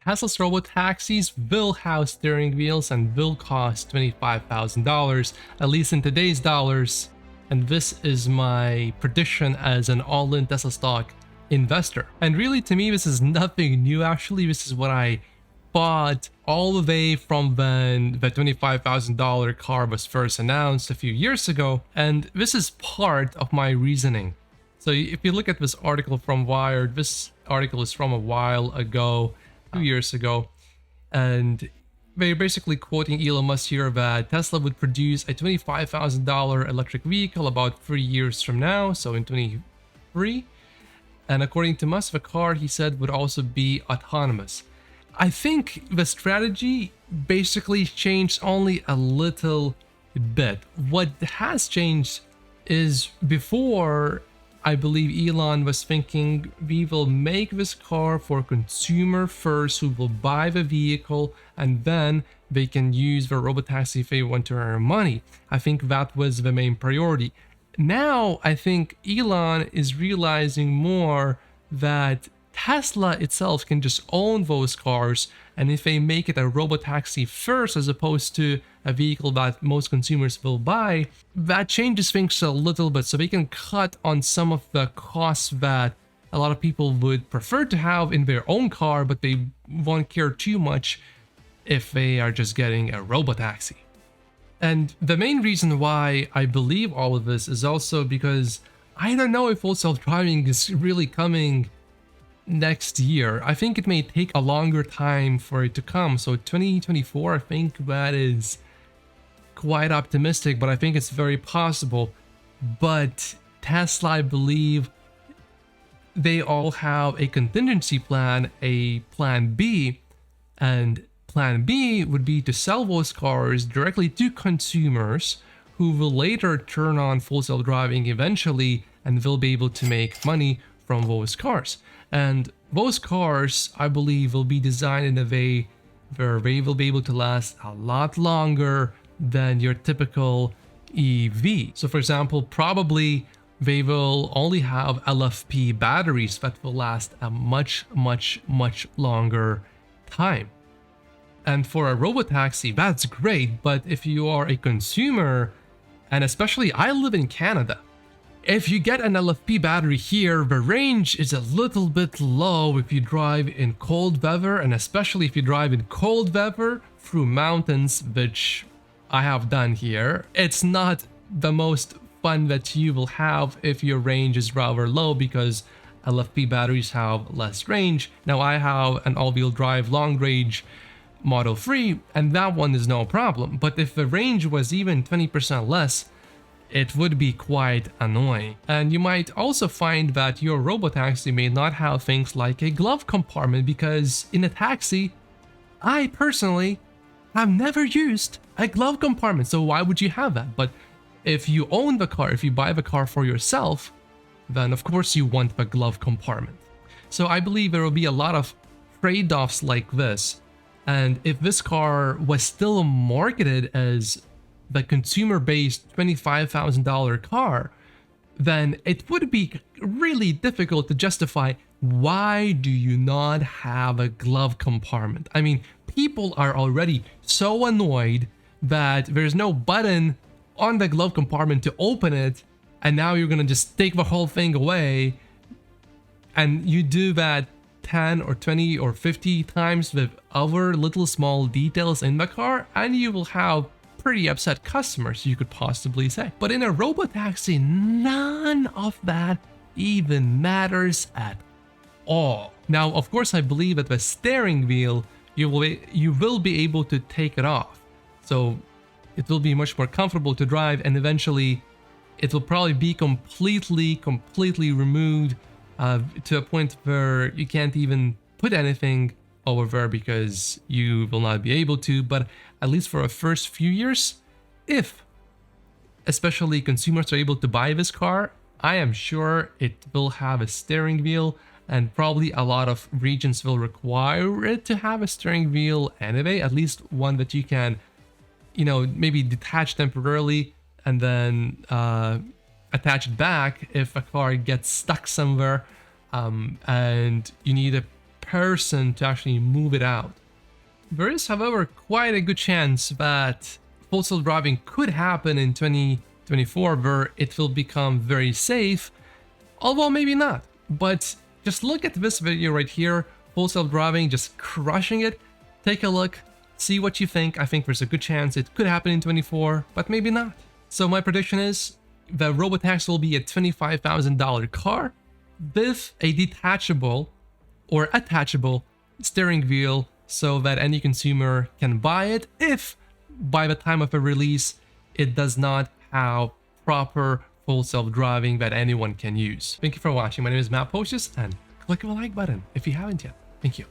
Tesla's robotaxis will have steering wheels and will cost $25,000, at least in today's dollars. And this is my prediction as an all-in Tesla stock investor. And really, to me, this is nothing new. Actually, this is what I bought all the way from when the $25,000 car was first announced a few years ago. And this is part of my reasoning. So if you look at this article from Wired, this article is from a while ago, 2 years ago, and they're basically quoting Elon Musk here that Tesla would produce a $25,000 electric vehicle about 3 years from now, so in 2023. And according to Musk, the car, he said, would also be autonomous. I think the strategy basically changed only a little bit. What has changed is before, I believe Elon was thinking we will make this car for consumer first who will buy the vehicle and then they can use the robotaxi if they want to earn money. I think that was the main priority. Now I think Elon is realizing more that Tesla itself can just own those cars, and if they make it a robotaxi first as opposed to a vehicle that most consumers will buy, that changes things a little bit, so they can cut on some of the costs that a lot of people would prefer to have in their own car, but they won't care too much if they are just getting a robotaxi. And the main reason why I believe all of this is also because I don't know if full self-driving is really coming next year. I think it may take a longer time for it to come. So 2024, I think that is quite optimistic, but I think it's very possible. But Tesla, I believe they all have a contingency plan, a plan B, and plan B would be to sell those cars directly to consumers who will later turn on full self-driving eventually and will be able to make money from those cars. And those cars, I believe, will be designed in a way where they will be able to last a lot longer than your typical EV. So for example, probably they will only have LFP batteries that will last a much longer time. And for a robotaxi, that's great, but if you are a consumer, and especially I live in Canada, if you get an LFP battery here, the range is a little bit low if you drive in cold weather, and especially if you drive in cold weather through mountains, which I have done here. It's not the most fun that you will have if your range is rather low because LFP batteries have less range. Now I have an all-wheel drive long range Model 3 and that one is no problem, but if the range was even 20% less, it would be quite annoying. And you might also find that your robotaxi may not have things like a glove compartment, because in a taxi, I personally have never used a glove compartment, so why would you have that? But if you own the car, if you buy the car for yourself, then of course you want the glove compartment. So I believe there will be a lot of trade-offs like this, and if this car was still marketed as the consumer-based $25,000 car, then it would be really difficult to justify why do you not have a glove compartment. I mean, people are already so annoyed that there's no button on the glove compartment to open it, and now you're gonna just take the whole thing away, and you do that 10 or 20 or 50 times with other little small details in the car, and you will have pretty upset customers, you could possibly say. But in a robotaxi, none of that even matters at all. Now, of course, I believe that the steering wheel, you will be able to take it off. So it will be much more comfortable to drive, and eventually it will probably be completely removed to a point where you can't even put anything over there because you will not be able to. But at least for the first few years, if especially consumers are able to buy this car, I am sure it will have a steering wheel, and probably a lot of regions will require it to have a steering wheel anyway, at least one that you can, you know, maybe detach temporarily and then attach it back if a car gets stuck somewhere and you need a person to actually move it out. There is, however, quite a good chance that full self-driving could happen in 2024, where it will become very safe, although maybe not. But just look at this video right here, full self-driving, just crushing it. Take a look, see what you think. I think there's a good chance it could happen in 24, but maybe not. So my prediction is the Robotaxi will be a $25,000 car with a detachable or attachable steering wheel, so that any consumer can buy it if by the time of a release it does not have proper full self-driving that anyone can use. Thank you for watching. My name is Matt Pocious, and click the like button if you haven't yet. Thank you.